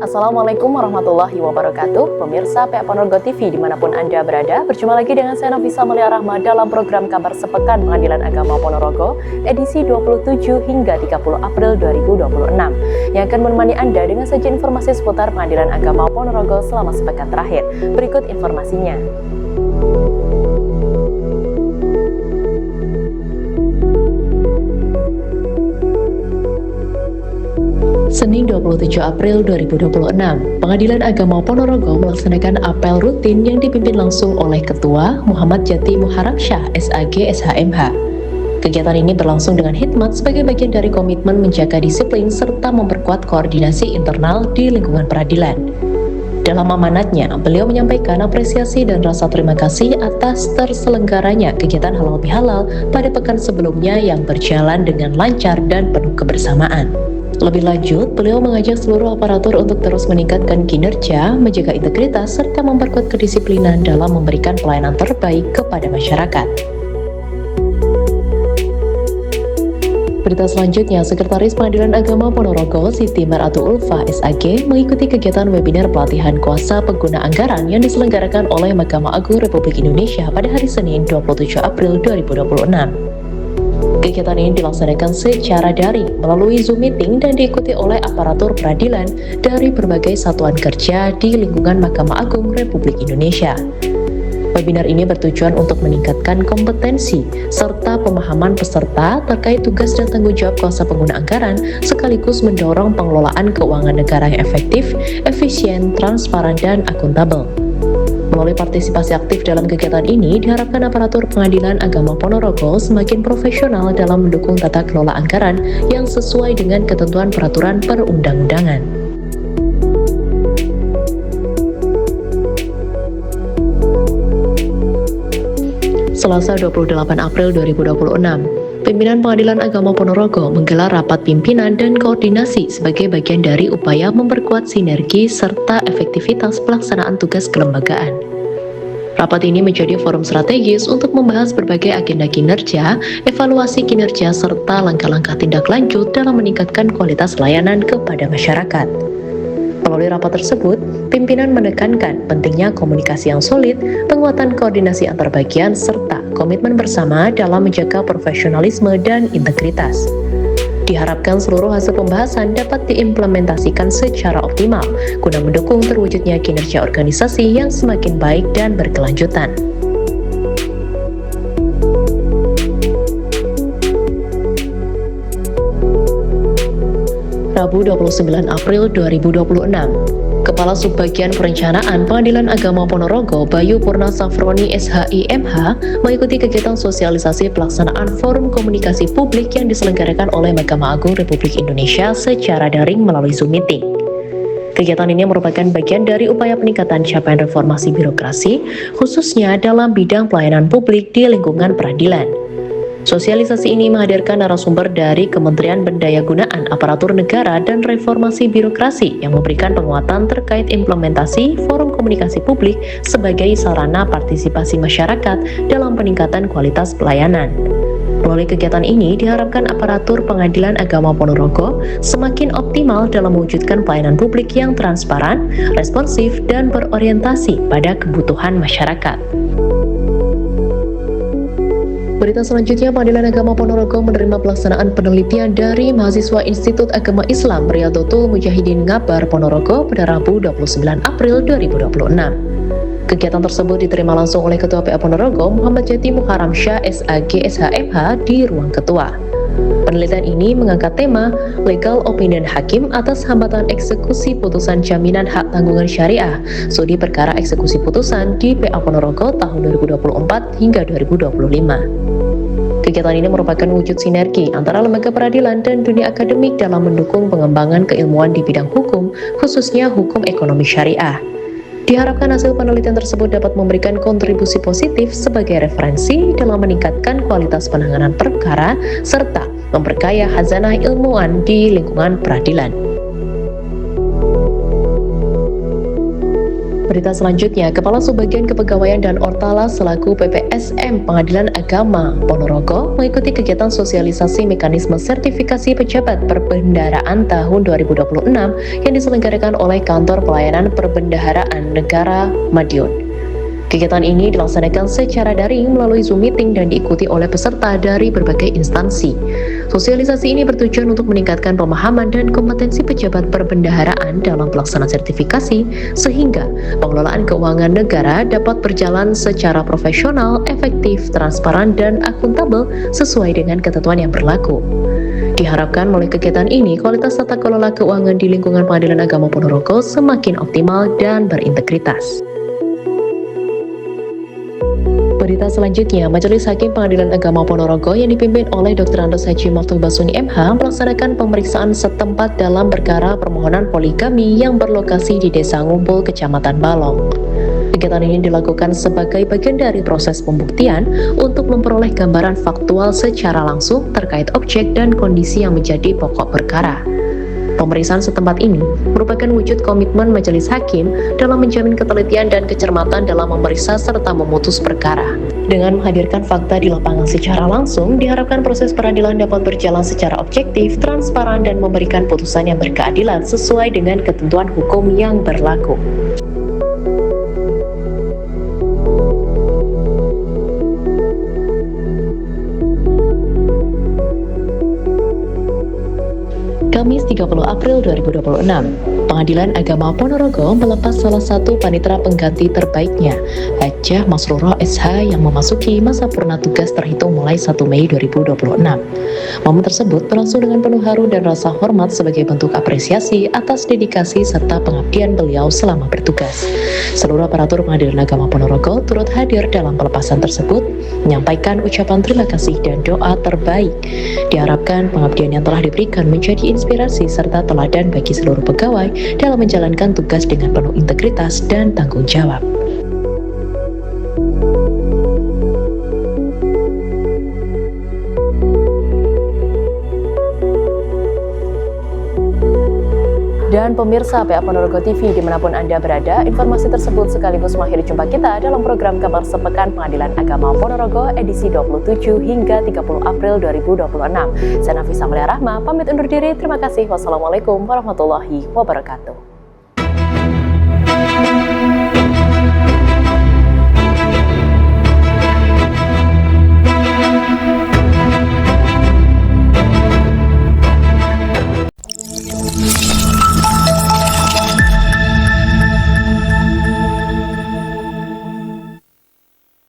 Assalamualaikum warahmatullahi wabarakatuh. Pemirsa PA Ponorogo TV dimanapun Anda berada, berjumpa lagi dengan saya Nafisa Mulia Rahma dalam program Kabar Sepekan Pengadilan Agama Ponorogo edisi 27 hingga 30 April 2026 yang akan menemani Anda dengan sajian informasi seputar Pengadilan Agama Ponorogo selama sepekan terakhir. Berikut informasinya. Senin 27 April 2026, Pengadilan Agama Ponorogo melaksanakan apel rutin yang dipimpin langsung oleh Ketua Muhammad Jati Muharamsyah, SAG SHMH. Kegiatan ini berlangsung dengan hikmat sebagai bagian dari komitmen menjaga disiplin serta memperkuat koordinasi internal di lingkungan peradilan. Dalam amanatnya, beliau menyampaikan apresiasi dan rasa terima kasih atas terselenggaranya kegiatan halal bihalal pada pekan sebelumnya yang berjalan dengan lancar dan penuh kebersamaan. Lebih lanjut, beliau mengajak seluruh aparatur untuk terus meningkatkan kinerja, menjaga integritas, serta memperkuat kedisiplinan dalam memberikan pelayanan terbaik kepada masyarakat. Berita selanjutnya, Sekretaris Pengadilan Agama Ponorogo, Siti Maratu Ulfa, SAG, mengikuti kegiatan webinar pelatihan kuasa pengguna anggaran yang diselenggarakan oleh Mahkamah Agung Republik Indonesia pada hari Senin 27 April 2026. Kegiatan ini dilaksanakan secara daring melalui Zoom meeting dan diikuti oleh aparatur peradilan dari berbagai satuan kerja di lingkungan Mahkamah Agung Republik Indonesia. Webinar ini bertujuan untuk meningkatkan kompetensi serta pemahaman peserta terkait tugas dan tanggung jawab kuasa pengguna anggaran, sekaligus mendorong pengelolaan keuangan negara yang efektif, efisien, transparan, dan akuntabel. Melalui partisipasi aktif dalam kegiatan ini, diharapkan aparatur Pengadilan Agama Ponorogo semakin profesional dalam mendukung tata kelola anggaran yang sesuai dengan ketentuan peraturan perundang-undangan. Selasa 28 April 2026, pimpinan Pengadilan Agama Ponorogo menggelar rapat pimpinan dan koordinasi sebagai bagian dari upaya memperkuat sinergi serta efektivitas pelaksanaan tugas kelembagaan. Rapat ini menjadi forum strategis untuk membahas berbagai agenda kinerja, evaluasi kinerja, serta langkah-langkah tindak lanjut dalam meningkatkan kualitas layanan kepada masyarakat. Melalui rapat tersebut, pimpinan menekankan pentingnya komunikasi yang solid, penguatan koordinasi antar bagian, serta komitmen bersama dalam menjaga profesionalisme dan integritas. Diharapkan seluruh hasil pembahasan dapat diimplementasikan secara optimal guna mendukung terwujudnya kinerja organisasi yang semakin baik dan berkelanjutan. Rabu 29 April 2026, Kepala Subbagian Perencanaan Pengadilan Agama Ponorogo, Bayu Purna Safroni SHIMH, mengikuti kegiatan sosialisasi pelaksanaan Forum Komunikasi Publik yang diselenggarakan oleh Mahkamah Agung Republik Indonesia secara daring melalui Zoom meeting. Kegiatan ini merupakan bagian dari upaya peningkatan capaian reformasi birokrasi, khususnya dalam bidang pelayanan publik di lingkungan peradilan. Sosialisasi ini menghadirkan narasumber dari Kementerian Pendayagunaan Aparatur Negara dan Reformasi Birokrasi yang memberikan penguatan terkait implementasi Forum Komunikasi Publik sebagai sarana partisipasi masyarakat dalam peningkatan kualitas pelayanan. Melalui kegiatan ini diharapkan aparatur Pengadilan Agama Ponorogo semakin optimal dalam mewujudkan pelayanan publik yang transparan, responsif, dan berorientasi pada kebutuhan masyarakat. Berita selanjutnya, Pengadilan Agama Ponorogo menerima pelaksanaan penelitian dari mahasiswa Institut Agama Islam Riyadhatul Mujahidin Ngabar Ponorogo pada Rabu 29 April 2026. Kegiatan tersebut diterima langsung oleh Ketua PA Ponorogo Muhammad Jati Muharamsyah SAG SHMH di ruang ketua. Penelitian ini mengangkat tema Legal Opinion Hakim atas hambatan eksekusi putusan jaminan hak tanggungan syariah studi perkara eksekusi putusan di PA Ponorogo tahun 2024 hingga 2025. Kegiatan ini merupakan wujud sinergi antara lembaga peradilan dan dunia akademik dalam mendukung pengembangan keilmuan di bidang hukum, khususnya hukum ekonomi syariah. Diharapkan hasil penelitian tersebut dapat memberikan kontribusi positif sebagai referensi dalam meningkatkan kualitas penanganan perkara serta memperkaya khazanah ilmuwan di lingkungan peradilan. Berita selanjutnya, Kepala Subbagian Kepegawaian dan Ortala selaku PPL LSM Pengadilan Agama Ponorogo mengikuti kegiatan sosialisasi mekanisme sertifikasi pejabat perbendaharaan tahun 2026 yang diselenggarakan oleh Kantor Pelayanan Perbendaharaan Negara Madiun. Kegiatan ini dilaksanakan secara daring melalui Zoom meeting dan diikuti oleh peserta dari berbagai instansi. Sosialisasi ini bertujuan untuk meningkatkan pemahaman dan kompetensi pejabat perbendaharaan dalam pelaksanaan sertifikasi sehingga pengelolaan keuangan negara dapat berjalan secara profesional, efektif, transparan, dan akuntabel sesuai dengan ketentuan yang berlaku. Diharapkan melalui kegiatan ini, kualitas tata kelola keuangan di lingkungan Pengadilan Agama Ponorogo semakin optimal dan berintegritas. Berita selanjutnya, Majelis Hakim Pengadilan Agama Ponorogo yang dipimpin oleh Dr. Andos Haji Maftuh Basuni MH melaksanakan pemeriksaan setempat dalam perkara permohonan poligami yang berlokasi di Desa Ngumpul, Kecamatan Balong. Kegiatan ini dilakukan sebagai bagian dari proses pembuktian untuk memperoleh gambaran faktual secara langsung terkait objek dan kondisi yang menjadi pokok perkara. Pemeriksaan setempat ini merupakan wujud komitmen Majelis Hakim dalam menjamin ketelitian dan kecermatan dalam memeriksa serta memutus perkara. Dengan menghadirkan fakta di lapangan secara langsung, diharapkan proses peradilan dapat berjalan secara objektif, transparan, dan memberikan putusan yang berkeadilan sesuai dengan ketentuan hukum yang berlaku. Kamis 30 April 2026, Pengadilan Agama Ponorogo melepas salah satu panitera pengganti terbaiknya, Hajah Masrurah SH yang memasuki masa purna tugas terhitung mulai 1 Mei 2026. Momen tersebut berlangsung dengan penuh haru dan rasa hormat sebagai bentuk apresiasi atas dedikasi serta pengabdian beliau selama bertugas. Seluruh aparatur Pengadilan Agama Ponorogo turut hadir dalam pelepasan tersebut, menyampaikan ucapan terima kasih dan doa terbaik. Diharapkan pengabdian yang telah diberikan menjadi inspirasi serta teladan bagi seluruh pegawai dalam menjalankan tugas dengan penuh integritas dan tanggung jawab. Dan pemirsa PA Ponorogo TV dimanapun Anda berada, informasi tersebut sekaligus mengakhiri jumpa kita dalam program Kabar Sepekan Pengadilan Agama Ponorogo edisi 27 hingga 30 April 2026. Saya Nafisa Mulia Rahma, pamit undur diri. Terima kasih. Wassalamualaikum warahmatullahi wabarakatuh.